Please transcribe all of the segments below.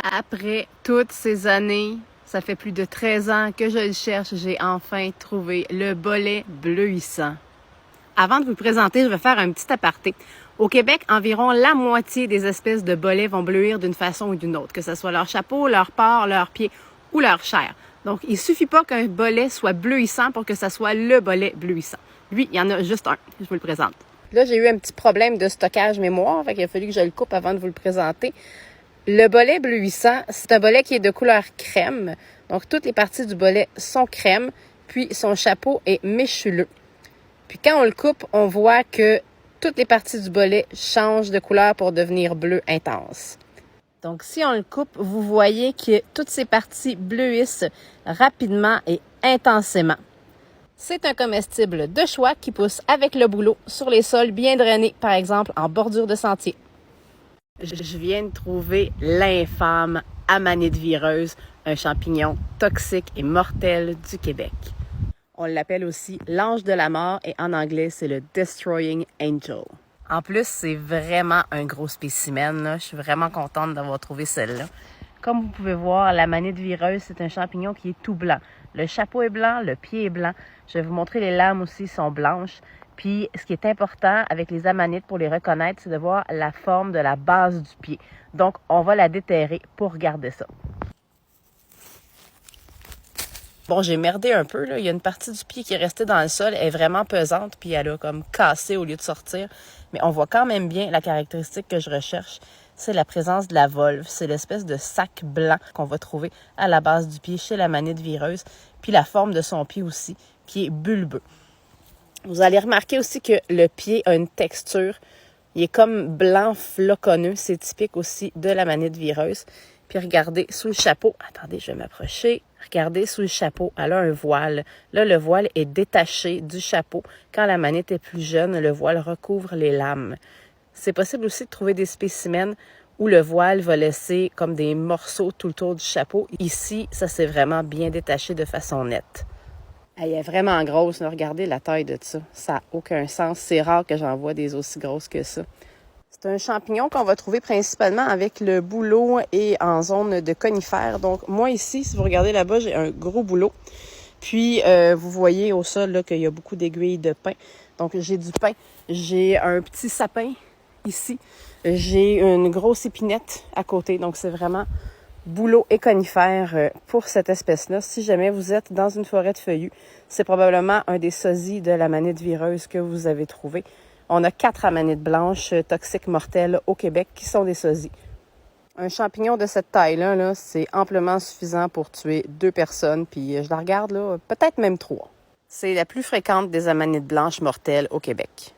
Après toutes ces années, ça fait plus de 13 ans que je le cherche, j'ai enfin trouvé le bolet bleuissant. Avant de vous le présenter, je vais faire un petit aparté. Au Québec, environ la moitié des espèces de bolets vont bleuir d'une façon ou d'une autre, que ce soit leur chapeau, leur port, leurs pieds ou leur chair. Donc, il suffit pas qu'un bolet soit bleuissant pour que ça soit le bolet bleuissant. Lui, il y en a juste un. Je vous le présente. Là, j'ai eu un petit problème de stockage mémoire, fait qu'il a fallu que je le coupe avant de vous le présenter. Le bolet bleuissant, c'est un bolet qui est de couleur crème. Donc, toutes les parties du bolet sont crème, puis son chapeau est méchuleux. Puis quand on le coupe, on voit que toutes les parties du bolet changent de couleur pour devenir bleu intense. Donc, si on le coupe, vous voyez que toutes ces parties bleuissent rapidement et intensément. C'est un comestible de choix qui pousse avec le bouleau sur les sols bien drainés, par exemple en bordure de sentier. Je viens de trouver l'infâme amanite vireuse, un champignon toxique et mortel du Québec. On l'appelle aussi l'ange de la mort et en anglais, c'est le Destroying Angel. En plus, c'est vraiment un gros spécimen, là. Je suis vraiment contente d'avoir trouvé celle-là. Comme vous pouvez voir, l'amanite vireuse, c'est un champignon qui est tout blanc. Le chapeau est blanc, le pied est blanc. Je vais vous montrer, les lames aussi sont blanches. Puis, ce qui est important avec les amanites pour les reconnaître, c'est de voir la forme de la base du pied. Donc, on va la déterrer pour regarder ça. Bon, j'ai merdé un peu, là. Il y a une partie du pied qui est restée dans le sol. Elle est vraiment pesante, puis elle a comme cassé au lieu de sortir. Mais on voit quand même bien la caractéristique que je recherche. C'est la présence de la volve. C'est l'espèce de sac blanc qu'on va trouver à la base du pied chez l'amanite vireuse. Puis la forme de son pied aussi, qui est bulbeux. Vous allez remarquer aussi que le pied a une texture. Il est comme blanc floconneux. C'est typique aussi de l'amanite vireuse. Puis regardez sous le chapeau. Attendez, je vais m'approcher. Regardez sous le chapeau. Elle a un voile. Là, le voile est détaché du chapeau. Quand l'amanite est plus jeune, le voile recouvre les lames. C'est possible aussi de trouver des spécimens où le voile va laisser comme des morceaux tout le tour du chapeau. Ici, ça s'est vraiment bien détaché de façon nette. Elle est vraiment grosse. Là. Regardez la taille de ça. Ça n'a aucun sens. C'est rare que j'en vois des aussi grosses que ça. C'est un champignon qu'on va trouver principalement avec le bouleau et en zone de conifères. Donc, moi ici, si vous regardez là-bas, j'ai un gros bouleau. Puis, vous voyez au sol là, qu'il y a beaucoup d'aiguilles de pin. Donc, j'ai du pin. J'ai un petit sapin ici. J'ai une grosse épinette à côté. Donc, c'est vraiment bouleau et conifères pour cette espèce-là. Si jamais vous êtes dans une forêt de feuillus, c'est probablement un des sosies de l'amanite vireuse que vous avez trouvé. On a 4 amanites blanches toxiques mortelles au Québec qui sont des sosies. Un champignon de cette taille-là, là, c'est amplement suffisant pour tuer 2 personnes. Puis je la regarde, là, peut-être même 3. C'est la plus fréquente des amanites blanches mortelles au Québec.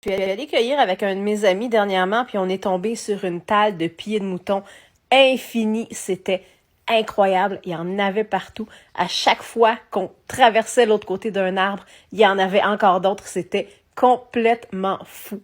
Je suis allée cueillir avec un de mes amis dernièrement, puis on est tombé sur une talle de pieds de mouton infinie. C'était incroyable. Il y en avait partout. À chaque fois qu'on traversait l'autre côté d'un arbre, il y en avait encore d'autres. C'était complètement fou.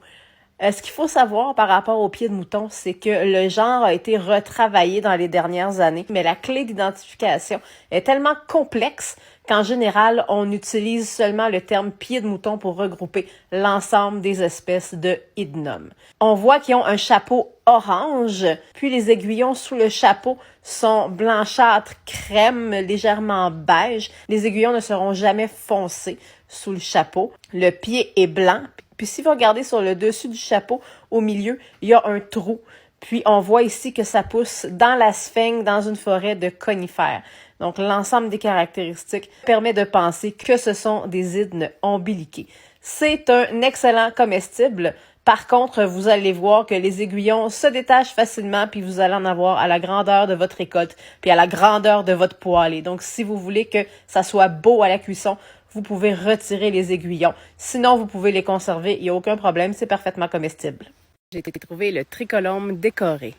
Ce qu'il faut savoir par rapport aux pieds de mouton, c'est que le genre a été retravaillé dans les dernières années, mais la clé d'identification est tellement complexe qu'en général, on utilise seulement le terme pied de mouton pour regrouper l'ensemble des espèces de Hydnum. On voit qu'ils ont un chapeau orange, puis les aiguillons sous le chapeau sont blanchâtres crème, légèrement beige. Les aiguillons ne seront jamais foncés sous le chapeau. Le pied est blanc. Puis si vous regardez sur le dessus du chapeau, au milieu, il y a un trou. Puis on voit ici que ça pousse dans la sphène, dans une forêt de conifères. Donc l'ensemble des caractéristiques permet de penser que ce sont des hydnes ombiliqués. C'est un excellent comestible. Par contre, vous allez voir que les aiguillons se détachent facilement, puis vous allez en avoir à la grandeur de votre récolte, puis à la grandeur de votre poêlée. Donc si vous voulez que ça soit beau à la cuisson, vous pouvez retirer les aiguillons. Sinon, vous pouvez les conserver. Il n'y a aucun problème. C'est parfaitement comestible. J'ai trouvé le tricolome décoré.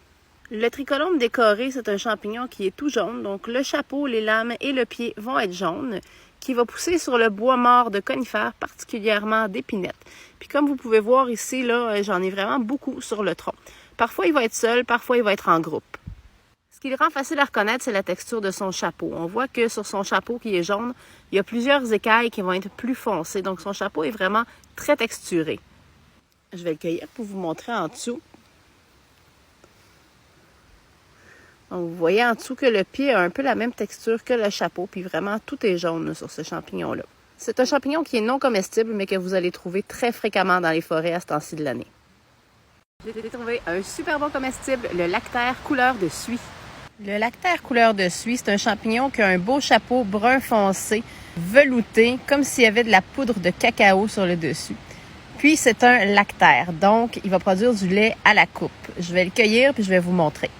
Le tricolome décoré, c'est un champignon qui est tout jaune. Donc, le chapeau, les lames et le pied vont être jaunes, qui va pousser sur le bois mort de conifères, particulièrement d'épinettes. Puis, comme vous pouvez voir ici, là, j'en ai vraiment beaucoup sur le tronc. Parfois, il va être seul, parfois, il va être en groupe. Ce qui le rend facile à reconnaître, c'est la texture de son chapeau. On voit que sur son chapeau qui est jaune, il y a plusieurs écailles qui vont être plus foncées. Donc, son chapeau est vraiment très texturé. Je vais le cueillir pour vous montrer en dessous. Donc, vous voyez en dessous que le pied a un peu la même texture que le chapeau, puis vraiment tout est jaune là, sur ce champignon-là. C'est un champignon qui est non comestible, mais que vous allez trouver très fréquemment dans les forêts à ce temps-ci de l'année. J'ai trouvé un super bon comestible, le lactaire couleur de suie. Le lactaire couleur de suie, c'est un champignon qui a un beau chapeau brun foncé, velouté, comme s'il y avait de la poudre de cacao sur le dessus. Puis, c'est un lactaire, donc il va produire du lait à la coupe. Je vais le cueillir puis je vais vous montrer.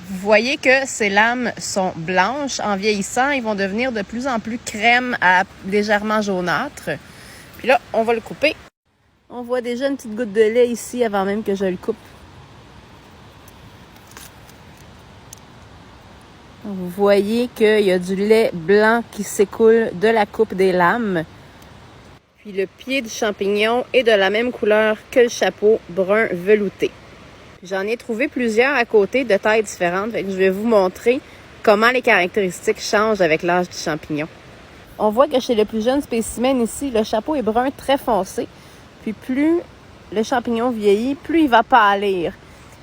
Vous voyez que ces lames sont blanches. En vieillissant, ils vont devenir de plus en plus crème à légèrement jaunâtre. Puis là, on va le couper. On voit déjà une petite goutte de lait ici avant même que je le coupe. Vous voyez qu'il y a du lait blanc qui s'écoule de la coupe des lames. Puis le pied du champignon est de la même couleur que le chapeau, brun velouté. J'en ai trouvé plusieurs à côté de tailles différentes. Fait que je vais vous montrer comment les caractéristiques changent avec l'âge du champignon. On voit que chez le plus jeune spécimen ici, le chapeau est brun très foncé. Puis plus le champignon vieillit, plus il va pâlir.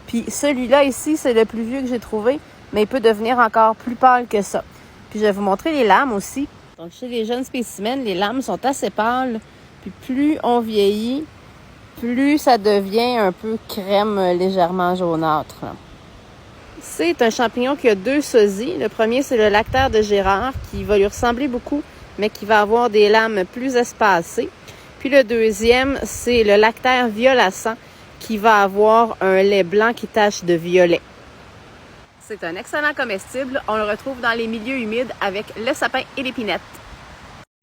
Puis celui-là ici, c'est le plus vieux que j'ai trouvé, mais il peut devenir encore plus pâle que ça. Puis je vais vous montrer les lames aussi. Donc chez les jeunes spécimens, les lames sont assez pâles. Puis plus on vieillit, plus ça devient un peu crème légèrement jaunâtre. C'est un champignon qui a deux sosies. Le premier, c'est le lactaire de Gérard, qui va lui ressembler beaucoup, mais qui va avoir des lames plus espacées. Puis le deuxième, c'est le lactaire violacent, qui va avoir un lait blanc qui tache de violet. C'est un excellent comestible. On le retrouve dans les milieux humides avec le sapin et l'épinette.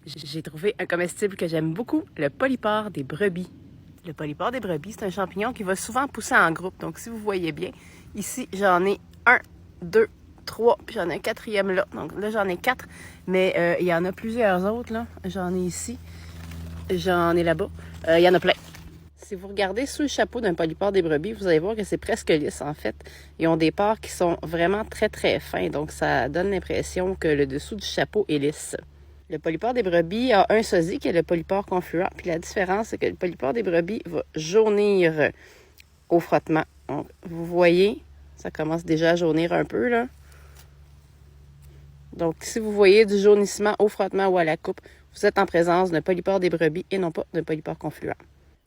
J'ai trouvé un comestible que j'aime beaucoup, le polypore des brebis. Le polypore des brebis, c'est un champignon qui va souvent pousser en groupe. Donc, si vous voyez bien, ici, j'en ai 1, 2, 3, puis j'en ai un quatrième là. Donc là, j'en ai 4, mais il y en a plusieurs autres, là. J'en ai ici, j'en ai là-bas. Il y en a plein. Si vous regardez sous le chapeau d'un polypore des brebis, vous allez voir que c'est presque lisse, en fait. Ils ont des pores qui sont vraiment très, très fins. Donc, ça donne l'impression que le dessous du chapeau est lisse. Le polypore des brebis a un sosie qui est le polypore confluent. Puis la différence, c'est que le polypore des brebis va jaunir au frottement. Donc, vous voyez, ça commence déjà à jaunir un peu, là. Donc, si vous voyez du jaunissement au frottement ou à la coupe, vous êtes en présence d'un polypore des brebis et non pas d'un polypore confluent.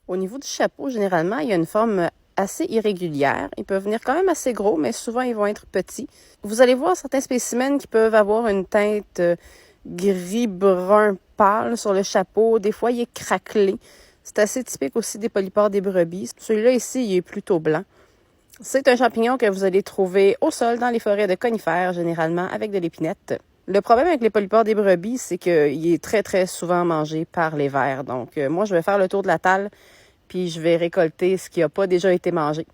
Au niveau du chapeau, généralement, il y a une forme assez irrégulière. Ils peuvent venir quand même assez gros, mais souvent, ils vont être petits. Vous allez voir certains spécimens qui peuvent avoir une teinte gris-brun pâle sur le chapeau. Des fois, il est craquelé. C'est assez typique aussi des polypores des brebis. Celui-là ici, il est plutôt blanc. C'est un champignon que vous allez trouver au sol dans les forêts de conifères, généralement avec de l'épinette. Le problème avec les polypores des brebis, c'est qu'il est très, très souvent mangé par les vers. Donc, moi, je vais faire le tour de la table, puis je vais récolter ce qui n'a pas déjà été mangé.